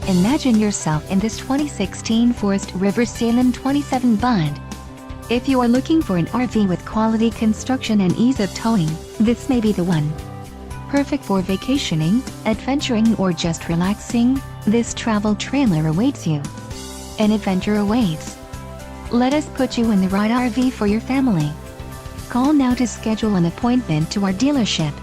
Imagine yourself in this 2016 Forest River Salem 27DBUD. If you are looking for an RV with quality construction and ease of towing, this may be the one. Perfect for vacationing, adventuring, or just relaxing, this travel trailer awaits you. An adventure awaits. Let us put you in the right RV for your family. Call now to schedule an appointment to our dealership.